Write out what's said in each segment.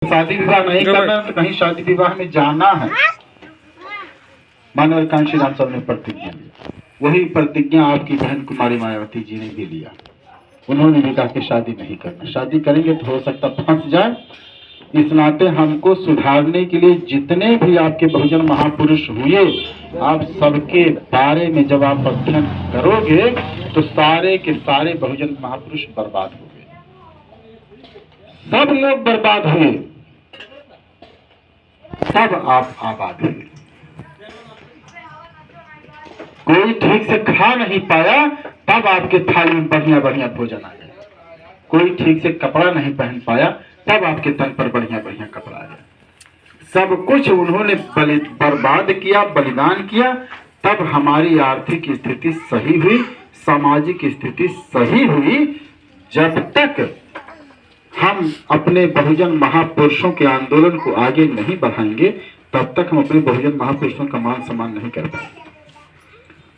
शादी विवाह नहीं करना तो कहीं शादी विवाह में जाना है। मानव कांशी राम साहब ने प्रतिज्ञा लिया, वही प्रतिज्ञा आपकी बहन कुमारी मायावती जी ने भी लिया। उन्होंने भी कहा कि शादी नहीं करना, शादी करेंगे तो हो सकता फंस जाए। इस नाते हमको सुधारने के लिए जितने भी आपके बहुजन महापुरुष हुए, आप सबके बारे में जब आप अध्ययन करोगे तो सारे के सारे बहुजन महापुरुष बर्बाद हो गए, सब लोग बर्बाद हुए, सब आप आबाद हुए। कोई ठीक से खा नहीं पाया, तब आपके थाली में बढ़िया बढ़िया भोजन आ गया। कोई ठीक से कपड़ा नहीं पहन पाया, तब आपके तन पर बढ़िया बढ़िया कपड़ा आ गया। सब कुछ उन्होंने बर्बाद किया, बलिदान किया, तब हमारी आर्थिक स्थिति सही हुई, सामाजिक स्थिति सही हुई। जब तक हम अपने बहुजन महापुरुषों के आंदोलन को आगे नहीं बढ़ाएंगे, तब तक हम अपने बहुजन महापुरुषों का मान सम्मान नहीं कर पाएंगे।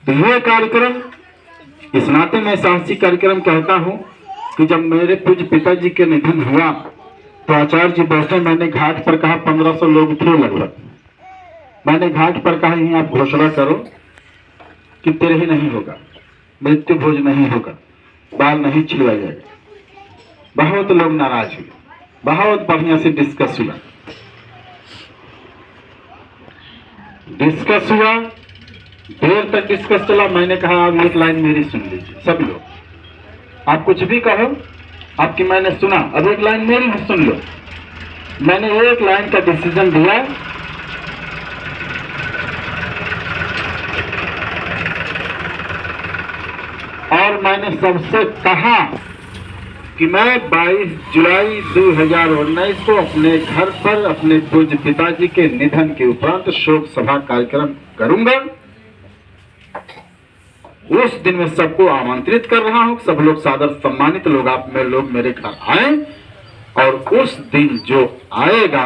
तो यह कार्यक्रम, इस नाते मैं साहसी कार्यक्रम कहता हूं कि जब मेरे पूज्य पिताजी के निधन हुआ तो आचार्य जी बैठे, मैंने घाट पर कहा 1500 लोग थे लगभग। मैंने घाट पर कहा यहीं आप घोषणा करो कि तेरे ही नहीं होगा, मृत्यु भोज नहीं होगा, बाल नहीं छिलवाया जाएगा। बहुत लोग नाराज हुए, बहुत बढ़िया से डिस्कस हुआ, देर तक डिस्कस चला। मैंने कहा आप एक लाइन मेरी सुन लीजिए सब लोग, आप कुछ भी कहो, आपकी मैंने सुना, अब एक लाइन मेरी भी सुन लो। मैंने एक लाइन का डिसीजन दिया, और मैंने सबसे कहा कि मैं 22 जुलाई 2019 को अपने घर पर अपने पूज्य पिताजी के निधन के उपरांत शोक सभा कार्यक्रम करूंगा। उस दिन मैं सबको आमंत्रित कर रहा हूं, सब लोग सादर सम्मानित लोग आप में लोग मेरे घर आए, और उस दिन जो आएगा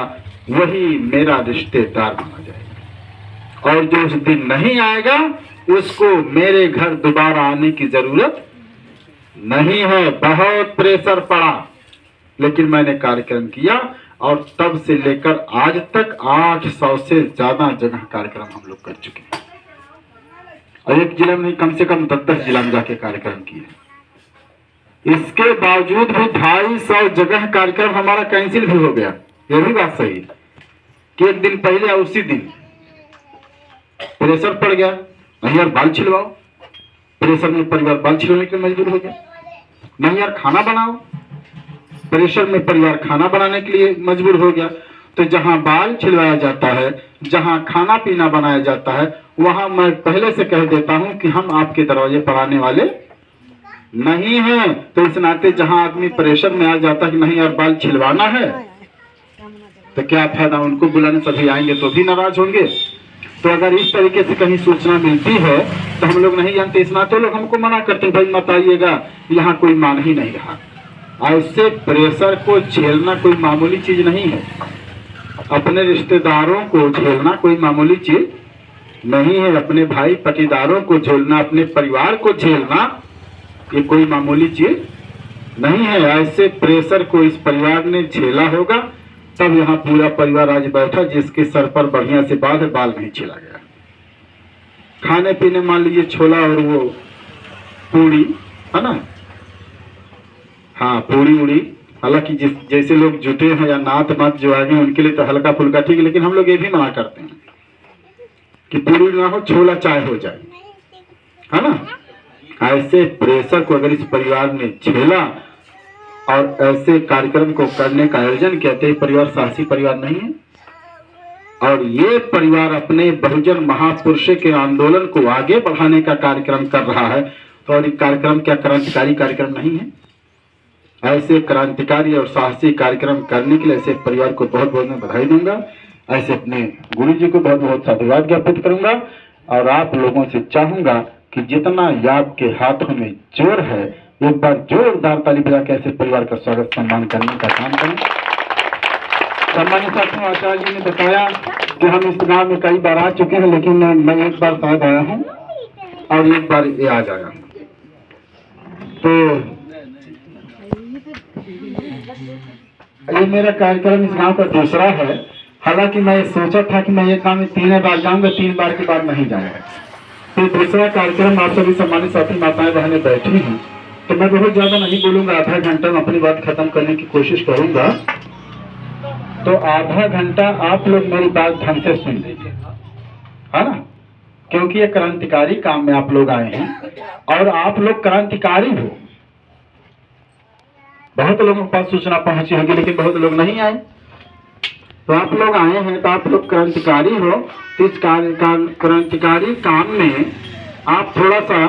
वही मेरा रिश्तेदार माना जाएगा, और जो उस दिन नहीं आएगा उसको मेरे घर दोबारा आने की जरूरत नहीं है। बहुत प्रेशर पड़ा, लेकिन मैंने कार्यक्रम किया, और तब से लेकर आज तक 800 से ज्यादा जगह कार्यक्रम हम लोग कर चुके हैं, और एक जिला में नहीं कम से कम 10-10 जिला में जाके कार्यक्रम किए। इसके बावजूद भी 250 जगह कार्यक्रम हमारा कैंसिल भी हो गया। यह भी बात सही है कि एक दिन पहले उसी दिन प्रेशर पड़ गया, नहीं यार बाल छिलवाओ, प्रेशर में परिवार बाल छिलवाने के लिए मजबूर हो गया। नहीं यार खाना बनाओ, प्रेशर में परिवार खाना बनाने के लिए मजबूर हो गया। तो जहां बाल छिलवाया जाता है, जहां खाना पीना बनाया जाता है, वहां मैं पहले से कह देता हूं कि हम आपके दरवाजे पर आने वाले नहीं हैं। तो इस नाते जहां आदमी प्रेशर में आ जाता है कि नहीं यार बाल छिलवाना है, तो क्या फायदा उनको बुलाने, सभी आएंगे तो भी नाराज होंगे। तो अगर इस तरीके से कहीं सूचना मिलती है तो हम लोग नहीं जानते, इस नाते लोग हमको मना करते हैं, भाई मत आइएगा, यहाँ कोई मान ही नहीं रहा। ऐसे प्रेशर को झेलना कोई मामूली चीज नहीं है, अपने रिश्तेदारों को झेलना कोई मामूली चीज नहीं है, अपने भाई पटीदारों को झेलना, अपने परिवार को झेलना ये कोई मामूली चीज नहीं है। ऐसे प्रेशर को इस परिवार ने झेला होगा, तब यहाँ पूरा परिवार आज बैठा जिसके सर पर बढ़िया से बाल नहीं छिला गया। खाने पीने मान लीजिए छोला और वो पूड़ी है ना, हाँ पूड़ी उड़ी, हालांकि जैसे लोग जुटे हैं या नात मात जो आगे उनके लिए तो हल्का फुल्का ठीक है, लेकिन हम लोग ये भी मना करते हैं कि पूड़ी ना हो, छोला चाय हो जाए, है ना। ऐसे प्रेशर को अगर इस परिवार ने झेला और ऐसे कार्यक्रम को करने का आयोजन किया, तो परिवार साहसी परिवार नहीं है। और ये परिवार अपने बहुजन महापुरुष के आंदोलन को आगे बढ़ाने का कार्यक्रम कर रहा है, तो और ये कार्यक्रम क्या क्रांतिकारी कार्यक्रम नहीं है? ऐसे क्रांतिकारी और साहसी कार्यक्रम करने के लिए ऐसे परिवार को बहुत बहुत मैं बधाई दूंगा। ऐसे अपने गुरु जी को बहुत बहुत साधुवाद ज्ञापित करूंगा, और आप लोगों से चाहूंगा कि जितना आपके हाथों में जोर है, एक बार जोरदार ताली बजा के ऐसे परिवार का स्वागत सम्मान करने का काम करें। सम्मानित साथियों, आचार्य जी ने बताया कि हम इस गांव में कई बार आ चुके हैं, लेकिन मैं एक बार शायद आया हूं और एक बार ये आज आया हूं। तो ये मेरा कार्यक्रम इस गांव का दूसरा है। हालांकि मैं सोचा था कि मैं ये गांव में 3 बार जाऊंगा, 3 बार के बाद नहीं जाऊंगा। तो दूसरा कार्यक्रम आप सभी सम्मानित साथी माताएं बहनें बैठी हैं, तो मैं बहुत ज्यादा नहीं बोलूंगा, आधा घंटा में अपनी बात खत्म करने की कोशिश करूंगा। तो आधा घंटा आप लोग मेरी बात ढंग से सुन लीजिए, है ना, क्योंकि ये क्रांतिकारी काम में आप लोग आए हैं और आप लोग क्रांतिकारी हो। बहुत लोगों के पास सूचना पहुंची होगी लेकिन बहुत लोग नहीं आए। तो आप लोग आए हैं तो आप लोग क्रांतिकारी हो। तो इस क्रांतिकारी काम में आप थोड़ा सा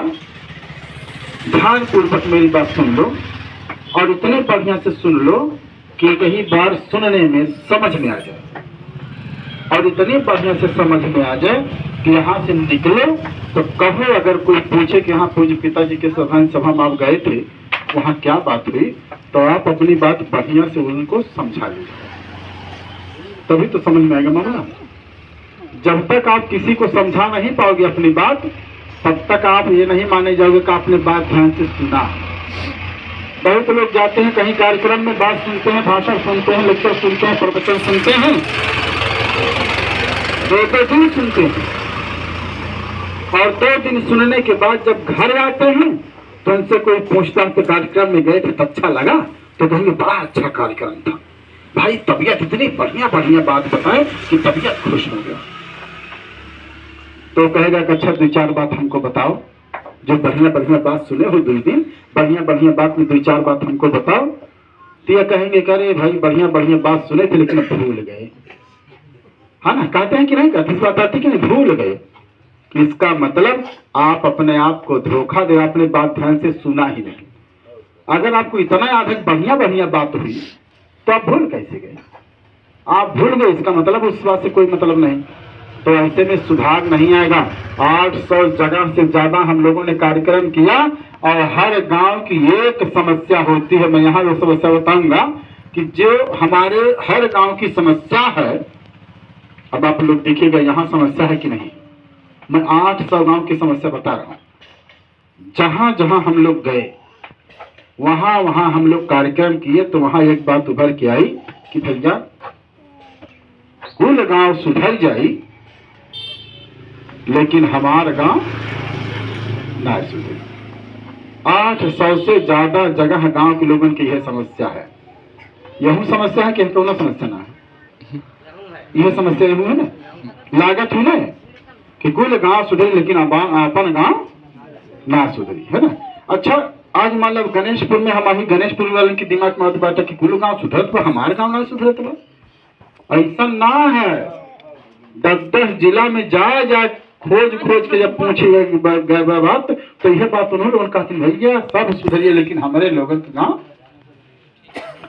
ध्यानपूर्वक मेरी बात सुन लो और इतने बढ़िया से सुन लो कि कहीं बार सुनने में समझ में आ जाए, और इतनी बढ़िया से समझ में आ जाए कि यहाँ से निकलो तो कहो, अगर कोई पूछे कि हाँ पूज्य पिताजी के साधारण सभा में आप गए थे, वहाँ क्या बात हुई, तो आप अपनी बात बढ़िया से उनको समझा लीजिए, तभी तो समझ में आएगा मामला। जब तक आप किसी को समझा नहीं पाओगे अपनी बात, तब तक आप ये नहीं माने जाओगे कि आपने बात ध्यान से सुना। बहुत लोग जाते हैं कहीं कार्यक्रम में, बात सुनते हैं, भाषण सुनते हैं, लेक्चर सुनते हैं, प्रवचन सुनते हैं, 2 दिन सुनते हैं, और 2 दिन सुनने के बाद जब घर आते हैं तो उनसे कोई पूछता तो कार्यक्रम में गए थे तो अच्छा लगा, तो कहेंगे बड़ा अच्छा कार्यक्रम था भाई, तबीयत इतनी बढ़िया बढ़िया बात बताए कि तबीयत खुश हो गया। तो कहेगा कि अच्छा 2-4 बात हमको बताओ, जो बढ़िया बढ़िया बात सुने हो 2 दिन, बढ़िया बढ़िया बात में 2-4 बात हमको बताओ। तो ये कहेंगे कि अरे भाई बढ़िया बढ़िया बात सुने थे लेकिन भूल गए, है ना, कहते हैं कि नहीं कहते, इस बात आती कि नहीं, भूल गए। इसका मतलब आप अपने आप को धोखा दे, आपने बात ध्यान से सुना ही नहीं। अगर आपको इतना अधिक बढ़िया बढ़िया बात हुई तो आप भूल कैसे गए? आप भूल गए, इसका मतलब उस बात से कोई मतलब नहीं। तो ऐसे में सुधार नहीं आएगा। 800 जगह से ज्यादा हम लोगों ने कार्यक्रम किया और हर गांव की एक समस्या होती है। मैं यहाँ वो समस्या बताऊंगा कि जो हमारे हर गांव की समस्या है, अब आप लोग देखिएगा यहाँ समस्या है कि नहीं। मैं 800 गांव की समस्या बता रहा हूँ। जहां जहां हम लोग गए वहां वहां हम लोग कार्यक्रम किए तो वहां एक बात उभर के आई कि भैया कुल गांव सुधर जाई लेकिन हमारा गांव ना सुधरे। 800 से ज्यादा जगह गांव के लोगों की यह समस्या है। यही समस्या है कि कौन समस्या ना है, यह समस्या यही है ना, लागत हुई ना कि कुल गांव सुधरे लेकिन अपन गांव ना सुधरी, है ना। अच्छा आज मान लो गणेशपुर में हमारी गणेशपुर वाले के दिमाग में बात है कि कुल गांव सुधरत पर हमारे गांव ना सुधरत बा। ऐसा ना है। 10-10 जिला में जा खोज के जब पूछे बात तो यह बात उन्होंने कहती भैया सब सुधरिए लेकिन हमारे लोगों के गाँव।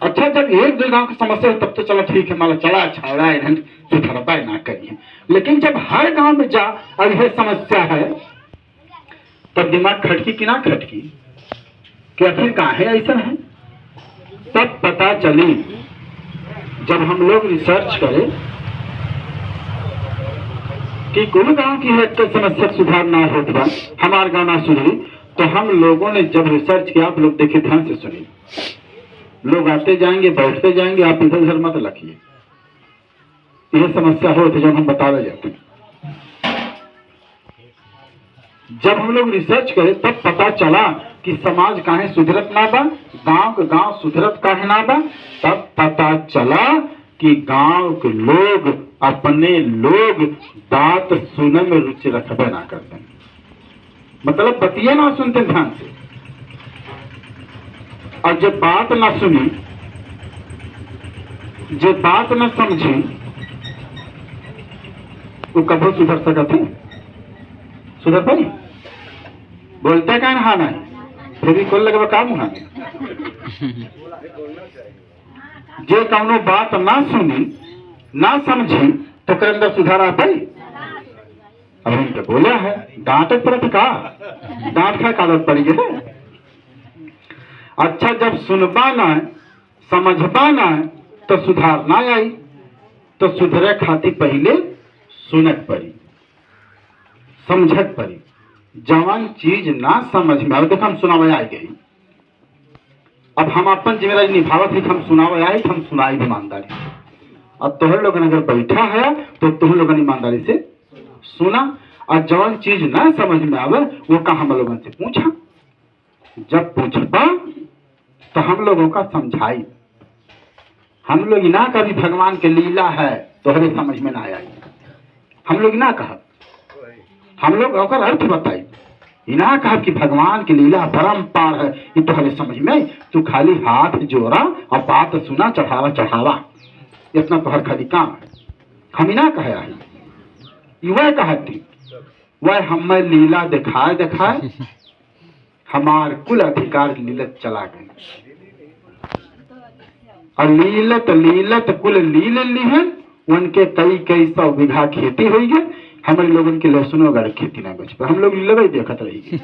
अच्छा जब 1-2 गांव की समस्या है तब तो चलो ठीक है, माला चला अच्छा रहा है सुधरता ना करिए। लेकिन जब हर गांव में जा और यह समस्या है तब दिमाग खटकी कि ना खटकी कि आखिर काहे ऐसा है। तब पता चली जब हम लोग रिसर्च करें कि कुल गांव की है तो समस्या सुधार ना होता, हमारे गांव ना सुधरी, तो हम लोगों ने जब रिसर्च किया, आप लोग देखे ध्यान से सुनिए, लोग आते जाएंगे बैठते जाएंगे, आप इधर उधर मत रखिए। यह समस्या हो तो जब हम बता रहे जाते हैं, जब हम लोग रिसर्च करें तब पता चला कि समाज काहे सुधरत ना बा, गांव सुधरत काहे ना बा। तब पता चला कि गांव के लोग अपने लोग बात सुनने में रुचि रखबे ना करते, मतलब बतिये ना सुनते ध्यान से, और जब बात ना सुनी, जो बात ना समझी, वो कभी सुधर सकते हैं? सुधर पाई? बोलते का हाँ ना फिर भी खोल लगे काम हुआ। जो कौनो बात ना सुनी ना समझी तो के अंदर सुधार आ पाई? अब हम तो बोला है डांट पर का डांट का कागज पड़ी है। अच्छा जब सुनबा ना समझबा ना तो सुधार ना आई, तो सुधरे खातिर पहले सुनत पड़ी, समझत पड़ी। जवान चीज ना समझ में आवे, देखो हम सुनावे आ गई अब हम अपन जिम्मेदारी निभावत है, हम सुनावे आए, हम सुनाई ईमानदारी। अब तोहर लोगन अगर बैठा है तो तुम लोगन ईमानदारी से सुना, और जौन चीज ना समझ में आवे वो का हम लोगन से पूछा। जब पूछता तो हम लोगों का समझाई। हम लोग ना कभी भगवान के लीला है तोहरे समझ में ना आई, हम लोग ना कहा, हम लोग अगर अर्थ बताई, इना कहा कि भगवान की लीला परम्पार है, ये तोहरे समझ में, तू खाली हाथ जोड़ा और बात सुना, चढ़ावा चढ़ावा, इतना तोहर खाली काम है। हम इना कहे वह कहती वह हमें लीला दिखाए दिखाए हमार कुल अधिकार लीलत चला गए, और लीलत लीलत कुल लील लिहन, उनके कई कई 100 बीघा खेती हुई है, हमारे लोगों के लहसुन वगैरह खेती ना बच पाए, हम लोग लीला ही देखत रहेगी।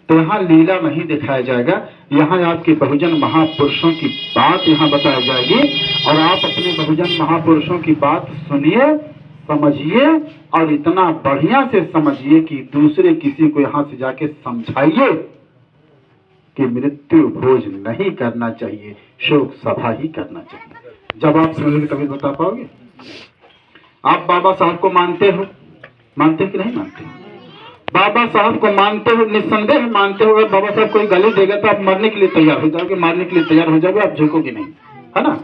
तो यहाँ लीला नहीं दिखाया जाएगा, यहाँ आपके बहुजन महापुरुषों की बात यहाँ बताई जाएगी, और आप अपने बहुजन महापुरुषों की बात सुनिए, समझिए, और इतना बढ़िया से समझिए कि दूसरे किसी को यहाँ से जाके समझाइए कि मृत्यु भोज नहीं करना चाहिए, शोक सभा ही करना चाहिए। जब आप समझोगे तभी बता पाओगे। आप बाबा साहब को मानते हो, मानते कि नहीं मानते? बाबा साहब को मानते हो, निस्संदेह मानते हो। अगर बाबा साहब कोई गाली देगा तो आप मरने के लिए तैयार हो जाओगे, मारने के लिए तैयार हो जाओगे, आप झुकोगे नहीं, है ना?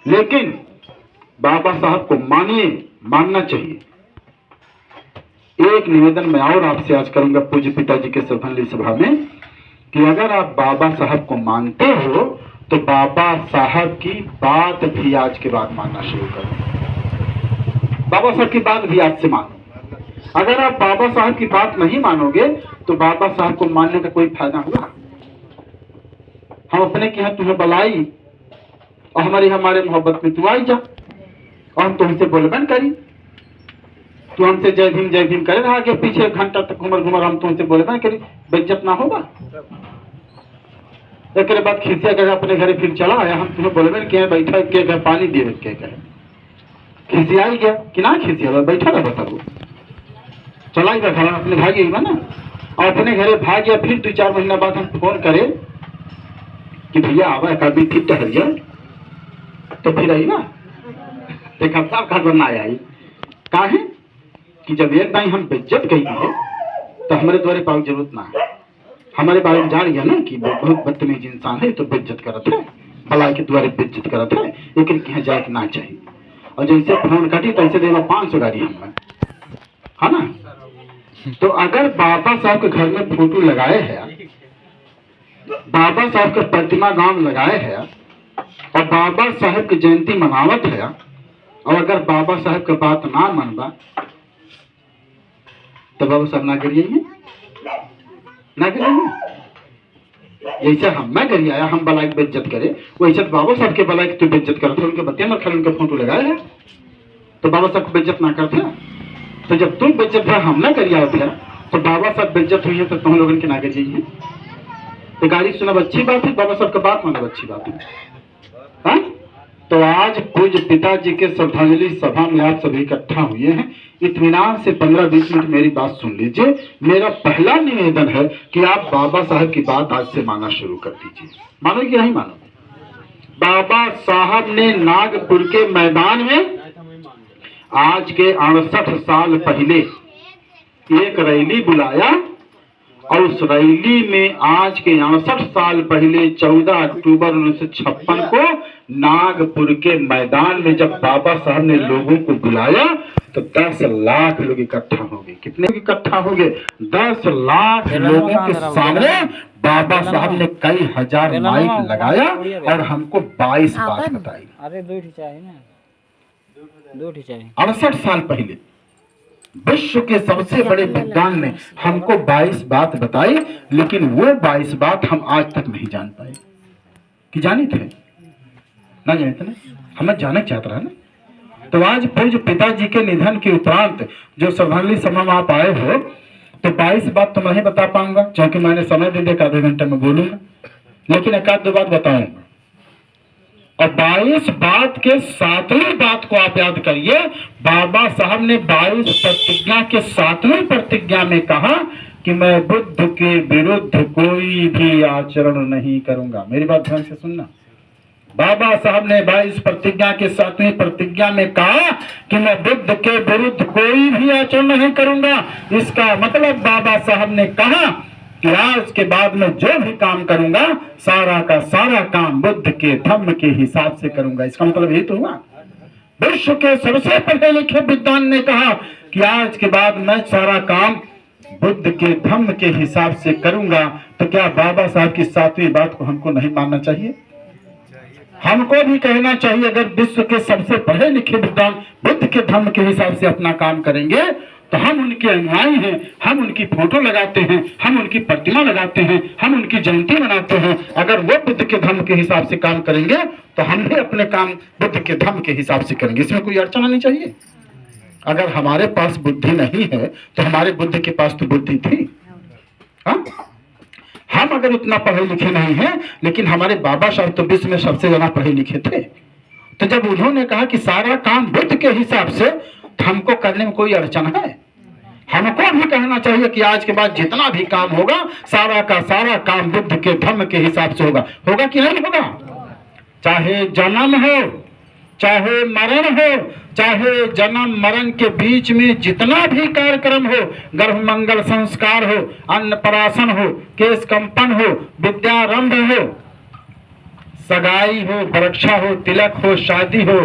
लेकिन बाबा साहब को मानिए, मानना चाहिए। एक निवेदन मैं और आपसे आज करूंगा पूज्य पिताजी के श्रद्धांजलि सभा में, कि अगर आप बाबा साहब को मानते हो तो बाबा साहब की बात भी आज के बाद मानना शुरू करो। बाबा साहब की बात भी आज से मानो। अगर आप बाबा साहब की बात नहीं मानोगे तो बाबा साहब को मानने का कोई फायदा होगा? हम अपने के यहाँ तुम्हें बुलाई और हमारे मोहब्बत में तू आई जा, और हम तुमसे बोलबन करी, तू हमसे जय भीम करे रहा के पीछे घंटा तक घुमर हम तुमसे बोलबन करी, बेइज्जत ना होगा? एक बाद खिसिया कर अपने घरे फिर चला आया, हम तुम्हें बोलबन के बैठा के पानी दे के कहे खिसिया गया कि ना खिसिया, बैठा रहा बताओ, चला ही घर अपने भागी ना, और अपने घरे भाग गया। फिर 2-4 महीना बाद हम फोन करे कि भैया आवा कभी फिर टहल जाए, तो फिर आई ना एक हफ्ता घर बनना आई। कहा है कि जब एक दाई हम बेइज्जत कही है तो हमारे द्वारे पाओ जरूरत ना है, हमारे बारे में जान गया ना कि बहुत बदतमीज इंसान है, तो बेइज्जत करत है, भलाई के द्वारे बेइज्जत करत है, लेकिन यहाँ जाए ना चाहिए। और जैसे फोन काटी तैसे देवा 500 गाड़ी हमें, है ना? तो अगर बाबा साहब के घर में फोटो लगाए है, बाबा साहब के प्रतिमा गांव लगाए है, और बाबा साहब की जयंती मनावत है, और अगर बाबा साहब के बात ना मनबा तो बाबा साहब ना करिए ना करिए। जैसे हम मैं करिए आया, हम बलाई की बेइज्जत करे, वैसे बाबा साहब के बलाई की तू बेइज्जत करते, उनके बतिया ना खाली उनके फोटो लगाए है, तो बाबा साहब को बेइज्जत ना करते। तो जब तुम बेइज्जत है हम ना करिए होते, तो बाबा साहब बेइज्जत हुई है तो तुम लोगों के ना करिए। तो गाड़ी सुना अच्छी बात है, बाबा साहब का बात मानो अच्छी बात है, हाँ? तो आज पूज्य पिताजी के श्रद्धांजलि सभा में आप सभी इकट्ठा हुए हैं। इत्मीनान से 15-20 मिनट मेरी बात सुन लीजिए। मेरा पहला निवेदन है कि आप बाबा साहब की बात आज से मानना शुरू कर दीजिए। मानो कि नहीं मानो? बाबा साहब ने नागपुर के मैदान में आज के 68 साल पहले एक रैली बुलाया, और उस रैली में आज के 68 साल पहले 14 अक्टूबर 1956 को नागपुर के मैदान में जब बाबा साहब ने लोगों को बुलाया तो 10 लाख लोग इकट्ठा हो गए। कितने इकट्ठा हो गए? 10 लाख लोगों के सामने बाबा साहब ने कई हजार माइक लगाया और हमको 22 बात बताई। अरे 2 चाहिए ना, 2 चाहिए। 68 साल पहले विश्व के सबसे बड़े विद्वान ने हमको 22 बात बताई, लेकिन वो 22 बात हम आज तक नहीं जान पाए। कि जानी थे ना, जाने थे ना, हमें जाना चाहता रहा ना। तो आज पूज्य पिताजी के निधन के उपरांत जो श्रद्धांजलि सभा में आप आए हो, तो 22 बात तो मैं नहीं बता पाऊंगा, क्योंकि मैंने समय दे दिया, आधे घंटे में बोलूंगा, लेकिन 1-2 बात बताऊंगा। और 22 बात के 7वीं बात को आप याद करिए। बाबा साहब ने 22 प्रतिज्ञा के 7वीं प्रतिज्ञा में कहा कि मैं बुद्ध के विरुद्ध कोई भी आचरण नहीं करूंगा। मेरी बात ध्यान से सुनना। बाबा साहब ने 22 प्रतिज्ञा के 7वीं प्रतिज्ञा में कहा कि मैं बुद्ध के विरुद्ध कोई भी आचरण नहीं करूंगा। इसका मतलब बाबा साहब ने कहा कि आज के बाद में जो भी काम करूंगा सारा का सारा काम बुद्ध के धम्म के हिसाब से करूंगा। इसका मतलब यही तो हुआ। विश्व के सबसे पढ़े लिखे विद्वान ने कहा कि आज के बाद मैं सारा काम बुद्ध के धम्म के हिसाब से करूंगा। तो क्या बाबा साहब की 7वीं बात को हमको नहीं मानना चाहिए? हमको भी कहना चाहिए। अगर विश्व के सबसे पढ़े लिखे विद्वान बुद्ध के धम्म के हिसाब से अपना काम करेंगे तो हम उनके अनुयायी हैं, हम उनकी फोटो लगाते हैं, हम उनकी प्रतिमा लगाते हैं, हम उनकी जयंती मनाते हैं। अगर वो बुद्ध के धम्म के हिसाब से काम करेंगे तो हम भी अपने काम बुद्ध के धम्म के हिसाब से करेंगे। इसमें कोई अड़चन नहीं चाहिए। अगर हमारे पास बुद्धि नहीं है तो हमारे बुद्ध के पास तो बुद्धि थी। हाँ? हम अगर उतना पढ़े लिखे नहीं हैं, लेकिन हमारे बाबा साहब तो विश्व में सबसे ज्यादा पढ़े लिखे थे। तो जब उन्होंने कहा कि सारा काम बुद्ध के हिसाब से, तो हमको करने में कोई अड़चन है? हमको भी कहना चाहिए कि आज के बाद जितना भी काम होगा सारा का सारा काम बुद्ध के धम्म के हिसाब से होगा। होगा कि नहीं होगा? चाहे जन्म हो, चाहे मरण हो, चाहे जन्म मरण के बीच में जितना भी कार्यक्रम हो, गर्भ मंगल संस्कार हो, अन्नप्राशन हो, केश कंपन हो, विद्यारंभ हो, सगाई हो, परीक्षा हो, तिलक हो, शादी हो,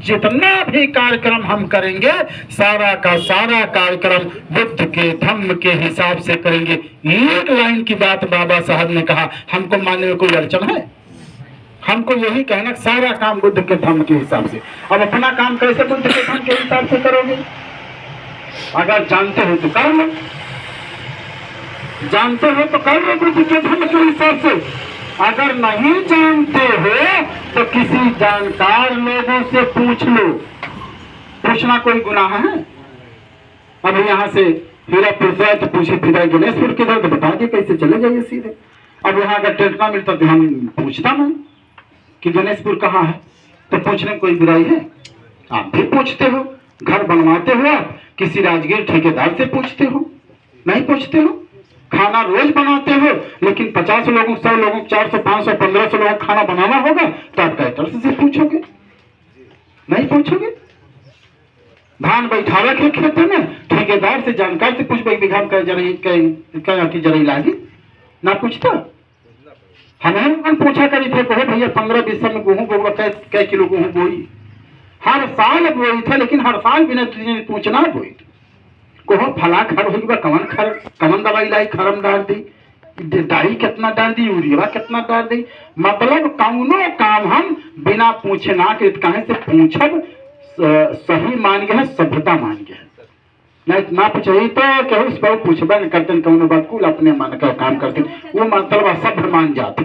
जितना भी कार्यक्रम हम करेंगे सारा का सारा कार्यक्रम बुद्ध के धम्म के हिसाब से करेंगे। एक लाइन की बात बाबा साहब ने कहा, हमको मानने में कोई अड़चन है? हमको यही कहना सारा काम बुद्ध के धम्म के हिसाब से। अब अपना काम कैसे बुद्ध के धम्म के हिसाब से करोगे? अगर जानते हो तो कर लो, जानते हो तो कर लो बुद्ध के धम्म के हिसाब से। अगर नहीं जानते हो तो किसी जानकार लोगों से पूछ लो। पूछना कोई गुनाह है? अब यहाँ से हीरापुर से तो पूछे फिर गणेशपुर किधर, तो बता दिए कैसे चले जाइए सीधे। अब यहाँ अगर टेंट ना मिलता तो हम पूछता नहीं कि गणेशपुर कहाँ है, तो पूछने में कोई बुराई है? आप भी पूछते हो। घर बनवाते हो आप किसी राजगीर ठेकेदार से पूछते हो? नहीं पूछते हो। खाना रोज बनाते हो, लेकिन 50 लोगों 100 लोगों 400 500 1500 लोगों खाना बनाना होगा तो आप कैटर से पूछोगे? नहीं पूछोगे। धान बैठा रखे खेत में, ठेकेदार से जानकार से पूछ बीघा जरी लागी ना पूछता। हमें पूछा करी थे, कहे भैया 15-20 में गेहूं बोगा कै किलो गेहूं बोई? हर साल बोई थे, लेकिन हर साल बिना पूछना बोई। कहो फला खर हो कमन खर, कमन दवाई लाई खरम डाल दी, डाई कितना डाल दी, यूरिया कितना डाल दी। मतलब कौनो काम हम बिना पूछे ना के कहे से पूछब सही मान गए, सभ्यता मान गए। नहीं ना पूछे तो कहूँ इस पर पूछबा न करते कौनो बात कुल अपने मन का काम करते, वो मतलब सभ्य मान जाते।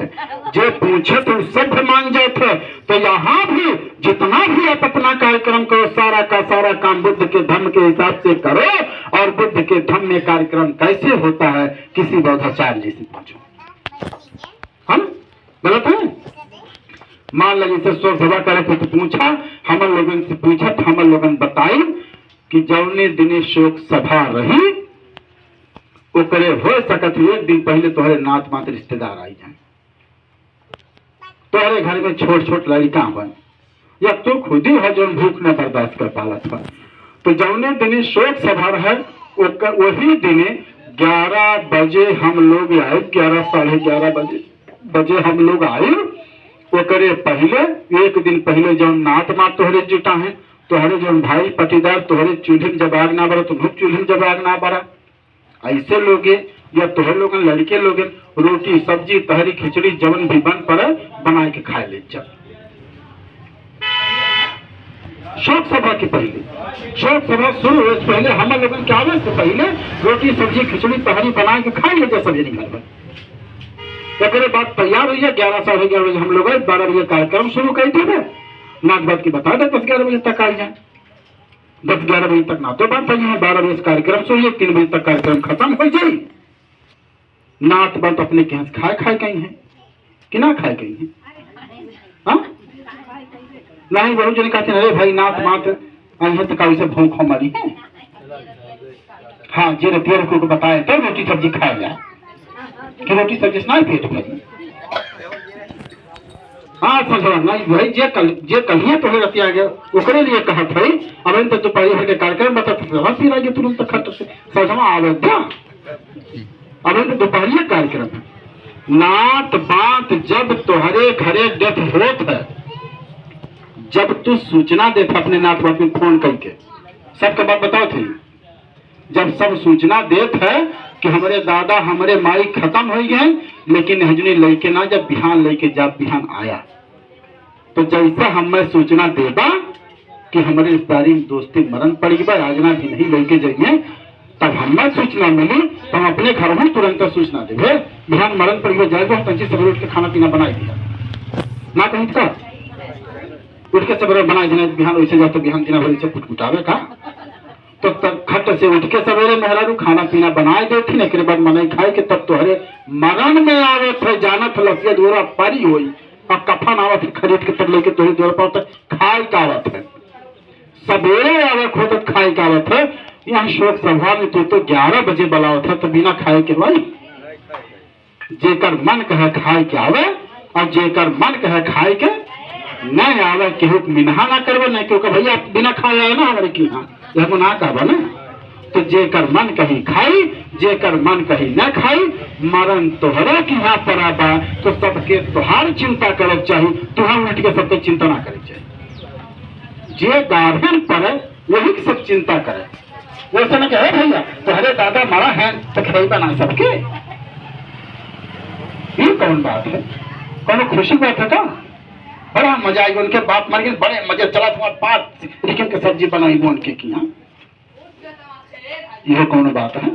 जो पूछे तो सभ्य मान जाते। तो यहाँ भी जितना भी आप अपना कार्यक्रम करो सारा का सारा काम बुद्ध के धम्म के हिसाब से करो। और बुद्ध के धम्म में कार्यक्रम कैसे होता है किसी बौद्धाचार्य जी से पूछो। हम गलत है? मान लो जैसे शोक सभा करे थे तो पूछा, हम लोगों से पूछा तो हम लोगों बताई कि जौने दिने शोक सभा रही वो करे हो सकत एक दिन पहले तुम्हारे नात मात रिश्तेदार आई जाए, तुम्हारे घर में छोट छोट लड़का बन, या तू खुद ही है जो भूख न बर्दाश्त कर पाला था। तो जौने दिने शोक सभा रहे वही दिने 11 बजे हम लोग आए, 11 साढ़े 11 बजे हम लोग आए। वो करे पहले एक दिन पहले जो नात मात तोहरे जुटा है, तोहरे जो भाई पटीदार तोहरे चूल्हे जब आग ना बरा, तुम चूल्हे जब आग ना बरा, ऐसे लोगे या तोहरे लोग लड़के लोग रोटी सब्जी तहरी खिचड़ी जवन भी बन पड़े बना के खाए ले। जब शोक सभा के पहले, शोक सभा शुरू हो पहले हम लोगों के आने से पहले रोटी सब्जी खिचड़ी तहरी बना के खाए ले सब घर पर। तो बात तैयार हुई है, 11 साढ़े 11 बजे हम लोग 12 बजे कार्यक्रम शुरू कर दिए। नाच बात की बता दे 10-11 बजे तक आ जाए, 10-11 बजे तक ना तो बात है, 12 बजे कार्यक्रम शुरू है, 3 बजे तक कार्यक्रम खत्म हो जाए। नात बात अपने के यहाँ खाए कहीं है कि ना खाए कहीं है? हाँ नहीं, बहुत जन कहते हैं अरे भाई नात मात आई है तो कभी से भूख हमारी है। हाँ जे रतिया को बताए तो रोटी सब्जी खाए जाए कि रोटी सब्जी से नहीं पेट भरी। हाँ समझो नहीं भाई जे कहिए तो रतिया गया ओकरे लिए कहा भाई अब तो दोपहर भर के कार्यक्रम बता पी रहा तुरंत खट से समझमा आवे था अब तो दोपहरिया कार्यक्रम नात बात जब तुम्हारे घरे डेथ होत है जब तू सूचना देता अपने नाथ बात में फोन करके सबके बात बताओ थे जब सब सूचना देत है कि हमारे दादा हमारे माई खत्म हो गए लेकिन हजनी लेके ना जब बिहान लेके जब बिहान आया तो जैसा हमें सूचना देगा कि हमारे रिश्तेदारी में दोस्ती मरण पड़ गई आज ना भी नहीं लेके जाइए तब हमें सूचना मिली तो हम अपने घर में तुरंत सूचना देवे बिहान मरण पड़ गया जाएगा तंची सवेरे उठ के खाना पीना बना दिया ना कहीं का उठ के सवेरे बना देना बिहान वैसे जाओ तो बिहान दिन भर से कुटकुटावे का तो तब खट से उठ के सवेरे मेहरारू खाना पीना बनाए देती ना के बाद मनाई खाए के तब तोहरे मरण में आवे थे जानत लसिया दोरा पारी हुई और कफन आवत खरीद के तब लेके तोहरे दोरा पर खाए का आवत है सवेरे आवे खोदत खाए का आवत है यहाँ शोक सभा में तो 11 बजे बुलाओ था तो बिना खाए के भाई जेकर मन कहे खाए के आवे और जेकर मन कहे खाए के नहीं आवे केहू मिनहा ना करवे नहीं क्योंकि भैया बिना खाए आए ना हमारे की यहाँ यह ना कहबा ना तो जेकर मन कहीं खाई जेकर मन कहीं न खाई मरण तोहरा की यहाँ पर आबा तो सबके तुहार चिंता करे चाहिए तुहार उठ के सबके चिंता ना करे चाहिए जे गार्डन पर वही सब चिंता करे वैसे न कहे भैया तुम्हारे दादा मरा है तो खाई बना सबके ये कौन बात है कौन खुशी बात है का बड़ा मजा आएगा उनके बाप मर गए बड़े मजे चला तुम्हारे 5 चिकन की सब्जी बनाई वो उनके की यह कौन बात है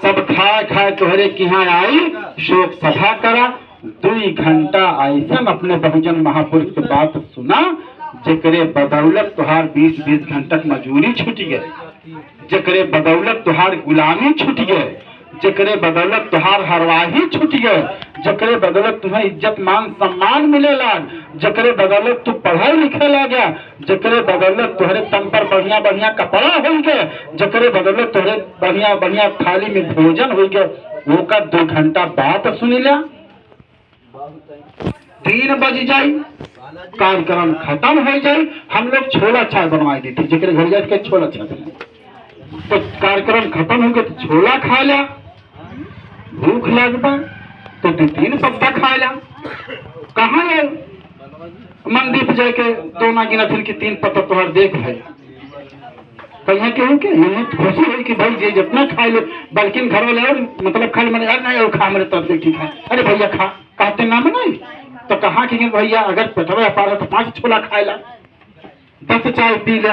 सब खाए खाए तोहरे की यहाँ आई शोक सभा करा 2 घंटा ऐसा अपने बहुजन महापुरुष की बात सुना जकरे बदौलत तुहार 20-20 घंटा मजूरी छूट गए जकरे बदौलत तुहार गुलामी छूट गए जकरे बदौलत तुहार हरवाही छूट गए जकरे बदौलत तुम्हें इज्जत मान सम्मान मिले लाग जकरे बदौलत तू पढ़ाई लिखे लगा जकरे बदौलत तुहरे तन पर बढ़िया बढ़िया कपड़ा हो गए जकरे बदौलत तुहरे बढ़िया बढ़िया थाली में भोजन हो गए वो का 2 घंटा बात सुनी लिया 3 बज जाई कार्यक्रम खत्म हो जाए हम लोग छोला चाय बनवाई देते जकरे घर जाके छोला चाय बना तो कार्यक्रम खत्म हो गया तो छोला खा लिया भूख लगता तो 2-3 पत्ता खा लिया कहाँ है मंदिर पे जाके 2 ना गिना फिर के 3 पत्ता तुम्हार देख भाई कहीं केहू के खुशी हुई कि भाई जे जितना खा लो बल्कि घर वाले और मतलब खा मैंने यार नहीं खा मेरे तरफ से ठीक है अरे भैया खा कहते ना नहीं तो कहा कि भैया अगर पेटवा पा रहा तो 5 छोला खाए ला 10 चाय पी ला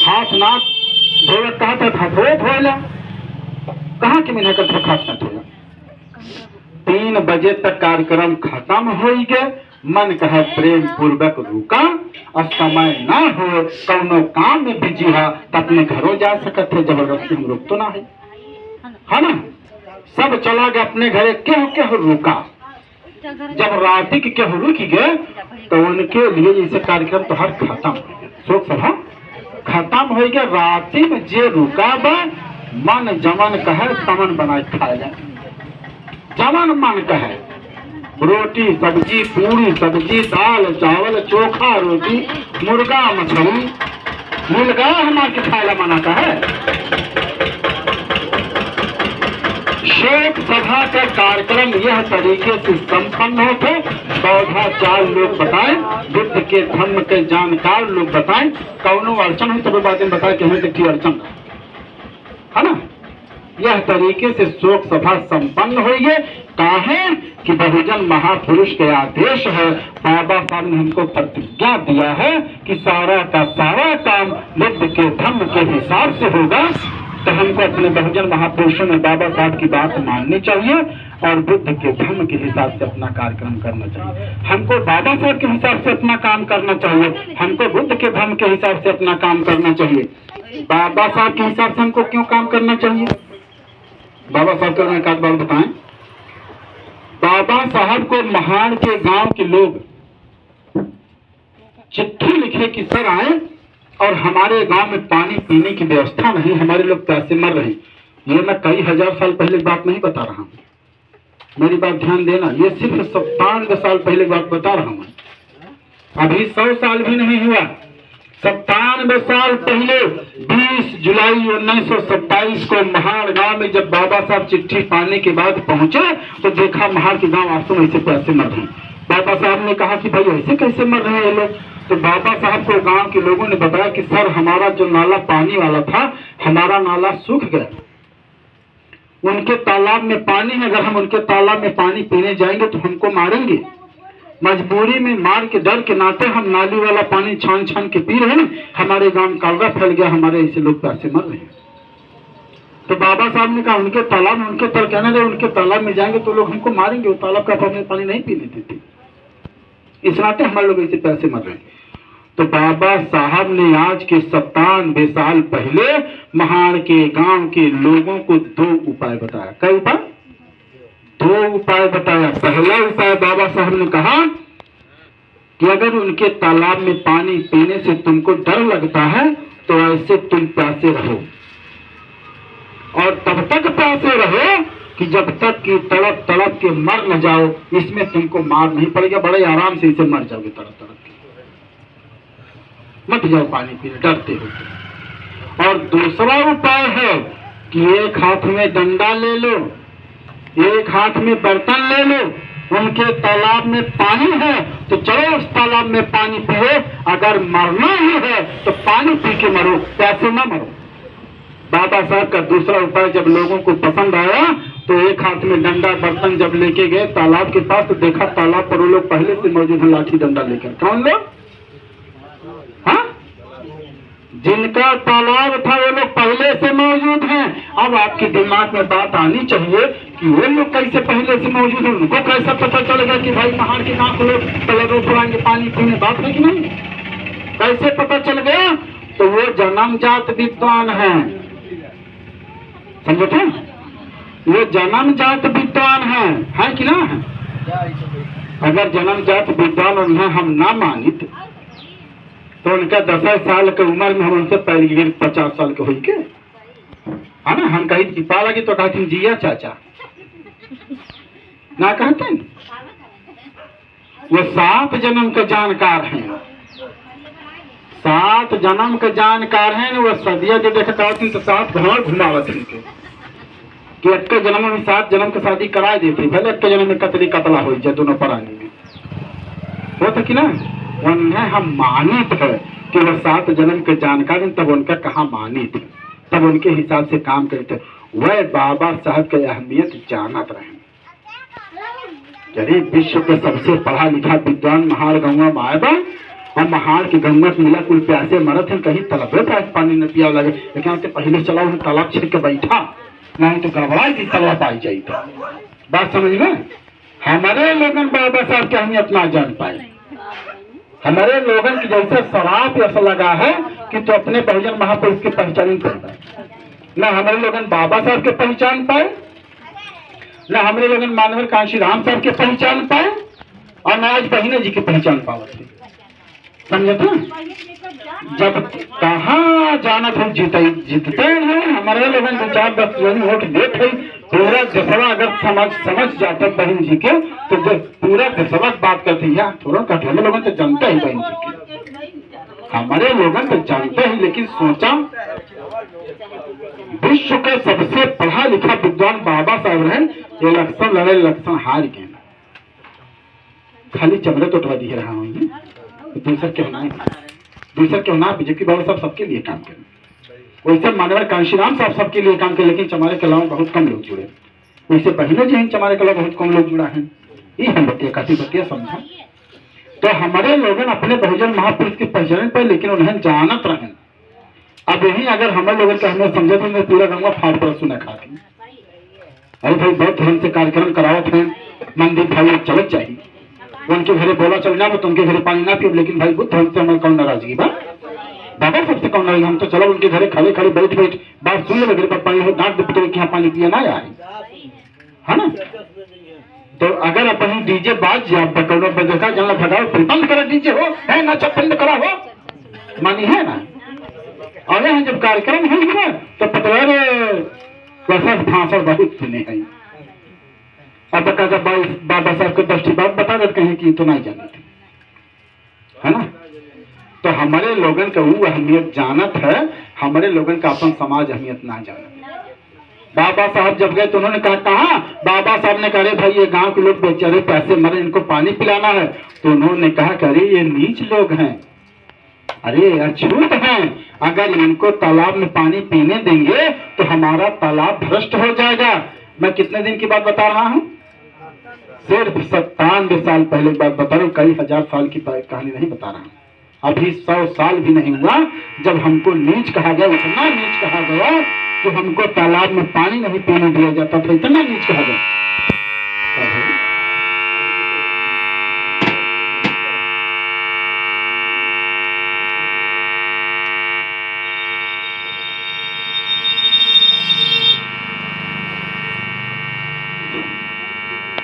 हाथ ना धोए कहा था धोए ला कहा कि मैंने कर हाथ ना धोया 3 बजे तक कार्यक्रम खत्म हो गए मन कहे प्रेम पूर्वक रुका और समय ना हो कौनो काम में बिजी है तो अपने घरों जा सकते थे जबरदस्ती हम रुक तो ना है ना सब चला गया अपने घरे केहू रुका जब राति के केहू रुक गए तो उनके लिए जैसे कार्यक्रम तो हर खत्म शोक सभा खत्म हो गया राति में जे रुका बा मन जमन कहे तमन बनाए खाए जाए जमन मन कहे रोटी सब्जी पूरी सब्जी दाल चावल चोखा रोटी मुर्गा मछली मुर्गा हमारे खाएला मना का है शोक सभा का कार्यक्रम यह तरीके से संपन्न होते बौद्धाचार्य लोग बताएं बुद्ध के धर्म के जानकार लोग बताएं कौनो अड़चन हो तो बातें बताए कि हमें देखिए अड़चन है ना यह तरीके से शोक सभा संपन्न हुई है काहे कि बहुजन महापुरुष के आदेश है बाबा साहब ने हमको प्रतिज्ञा दिया है कि सारा का सारा काम बुद्ध के धर्म के हिसाब से होगा तो हमको अपने बहुजन महापुरुषों ने बाबा साहब की बात माननी चाहिए और बुद्ध के धर्म के हिसाब से अपना कार्यक्रम करना चाहिए हमको बाबा साहब के हिसाब से अपना काम करना चाहिए हमको बुद्ध के धर्म के हिसाब से अपना काम करना चाहिए बाबा साहब के हिसाब से हमको क्यों काम करना चाहिए बाबा साहब का एक बात बताएं बाबा साहब को महान के गांव के लोग चिट्ठी लिखे कि सर आए और हमारे गांव में पानी पीने की व्यवस्था नहीं, हमारे लोग प्यासे मर रहे हैं। ये मैं कई हजार साल पहले की बात नहीं बता रहा हूँ, मेरी बात ध्यान देना, ये सिर्फ 97 साल पहले की बात बता रहा हूँ। अभी 100 साल भी नहीं हुआ। 97 साल पहले 20 जुलाई 1927 को महाड़ गांव में जब बाबा साहब चिट्ठी पाने के बाद पहुंचे तो देखा महाड़ के गांव वास्तव में ऐसे पैसे मर रहे हैं। बाबा साहब ने कहा कि भाई ऐसे कैसे मर रहे हैं ये लोग। तो बाबा साहब को गांव के लोगों ने बताया कि सर हमारा जो नाला पानी वाला था, हमारा नाला सूख गया, उनके तालाब में पानी है, अगर हम उनके तालाब में पानी पीने जाएंगे तो हमको मारेंगे। मजबूरी में मार के डर के नाते हम नाली वाला पानी छान छान के पी रहे हैं, हमारे गांव में कालरा फैल गया, हमारे ऐसे लोग प्यासे मर रहे हैं। तो बाबा साहब ने कहा उनके तालाब में, उनके तर कहने लगे उनके तालाब में जाएंगे तो लोग हमको मारेंगे, वो तालाब का पानी नहीं पीने देते, इस नाते हमारे लोग ऐसे पैसे मर रहे हैं। तो बाबा साहब ने आज के 97 साल पहले महाड़ के गांव के लोगों को 2 उपाय बताया। कई उपाय? 2 उपाय बताया। पहला उपाय बाबा साहब ने कहा कि अगर उनके तालाब में पानी पीने से तुमको डर लगता है तो ऐसे तुम प्यासे रहो, और तब तक प्यासे रहो कि जब तक कि तड़प तड़प के मर न जाओ, इसमें तुमको मार नहीं पड़ेगा, बड़े आराम से इसे मर जाओगे तड़प तड़प के, मत जाओ पानी पीने डरते हो। और दूसरा उपाय है कि एक हाथ में डंडा ले लो, एक हाथ में बर्तन ले लो, उनके तालाब में पानी है तो चलो उस तालाब में पानी पियो, अगर मरना ही है तो पानी पी के मरो, प्यासे ना मरो। बाबा साहब का दूसरा उपाय जब लोगों को पसंद आया तो एक हाथ में डंडा बर्तन जब लेके गए तालाब के पास तो देखा तालाब पर वो लोग पहले से मौजूद है, लाठी डंडा लेकर। कौन लोग? हाँ, जिनका तालाब था वो लोग पहले से मौजूद हैं। अब आपके दिमाग में बात आनी चाहिए कि वो लोग कैसे पहले से मौजूद हैं, उनको कैसा पता चलेगा कि भाई पहाड़ के गांव के लोग तालाबों पर आएंगे पानी पीने, बात है कि नहीं? कैसे पता चल गया? तो वो जन्मजात विद्वान है, समझो क्या? वो जन्मजात विद्वान है कि ना है? अगर जन्मजात विद्वान उन्हें हम ना मानित तो उनका 10 साल की उम्र में हम उनसे पहले 50 साल के हुई के है ना, हम कहीं छिपा लगी तो कहते जिया चाचा ना कहते हैं। वो 7 जन्म के जानकार हैं, 7 जन्म के जानकार हैं। वो सदिया जो देखता होती तो 7 घर घुमावत इनके कि एक के जन्म में 7 जन्म के शादी करा देती, भले एक के जन्म में कतली कतला हो जाए दोनों प्राणी में, वो तो कि ना उन्हें हम मानित है कि वह 7 जन्म के जानकार, तब उनका कहाँ मानित, तब उनके हिसाब से काम करते। वह बाबा साहब की अहमियत जानत रहे। यदि विश्व के सबसे पढ़ा लिखा विद्वान महाड़ गंगा में आए बा और महाड़ की गंगा में मिला कुल प्यासे मरत हैं, कहीं तलबे पास पानी न पिया लगे, लेकिन पहले चला उन्हें तालाब छिड़ के बैठा, नहीं तो गड़बड़ाई थी तलवा पाई जाई था। बात समझ में? हमारे लोगन बाबा साहब की अहमियत ना जान पाए। हमारे लोगन की जैसे शराब ऐसा लगा है कि तो अपने बहुजन महापुरुष की पहचान नहीं कर पाए, न हमारे लोगन बाबा साहब के पहचान पाए, न हमारे लोगन मानवर कांशी राम साहब के पहचान पाए, और न आज बहिने जी की पहचान पाए। समझे था? जब कहाँ जानत हम जीतते हैं, हमारे लोगन 4-10 जन वोट देते, पूरा देशवा अगर समझ जाते बहन जी के तो पूरा देशवा बात करते हैं, थोड़ा कट हमें लोगन तो जानते ही बहन जी के, हमारे लोगन तो जानते हैं। लेकिन सोचा विश्व के सबसे पढ़ा लिखा विद्वान बाबा साहब रहे, इलेक्शन लड़े, इलेक्शन हार गए, खाली चमड़े तो उठवा दिए रहा हूँ, दूसरा क्यों ना, दूसरा क्यों ना, बीजेपी बाबा साहब सबके लिए काम करें, वैसे मानवर कांशीराम साहब सबके लिए काम करें, लेकिन चमारे के अलावा बहुत कम लोग जुड़े। वैसे बहनों जी हैं चमारे के अलावा बहुत कम लोग जुड़ा है, ये हम बतिया काफी बतिया समझा। तो हमारे लोगन अपने बहुजन महापुरुष की पहचान पर, लेकिन उन्हें जानत रहे। अब यही अगर हमारे लोगों को हमें समझे तो मैं पूरा गंगा फाड़ पर सुना खाती, अरे भाई बहुत ढंग से कार्यक्रम करावत हैं, मंदिर भाई चलत चाहिए, उनके घरे बोला चल जाओ तो उनके घरे पानी ना पियो, लेकिन भाई बुद्ध हमसे हमारे कौन नाराजगी बा, बाबा सबसे कौन नाराजगी, हम तो चलो उनके घरे खड़े खड़े बैठ बात सुन ले, घर पर पानी हो डांट दे कि यहाँ पानी पिया ना आए, है ना। तो अगर अपनी डीजे बाज जाए बजा जला भगाओ, बंद करा डीजे हो है ना, बंद करा हो, मानी है ना, और यहाँ जब कार्यक्रम है ना तो पतवार वैसा भाषण बहुत सुने हैं। अब बता जब बाबा साहब के 10 बात बता देते हैं कि तो नहीं जाने है ना। तो हमारे लोगन का वो अहमियत जानत है, हमारे लोगन का अपन समाज अहमियत ना जाना। बाबा साहब जब गए तो उन्होंने कहा बाबा साहब ने कहा भाई ये गांव के लोग बेचारे पैसे मरे, इनको पानी पिलाना है। तो उन्होंने कहा कि अरे ये नीच लोग हैं, अरे अछूत हैं, अगर इनको तालाब में पानी पीने देंगे तो हमारा तालाब भ्रष्ट हो जाएगा। मैं कितने दिन की बात बता रहा हूँ, सिर्फ 97 साल पहले की बात बता रहा हूँ, कई हजार साल की कहानी नहीं बता रहा हूँ। अभी 100 साल भी नहीं हुआ जब हमको नीच कहा गया, इतना नीच कहा गया कि हमको तालाब में पानी नहीं पीने दिया जाता था, इतना नीच कहा गया।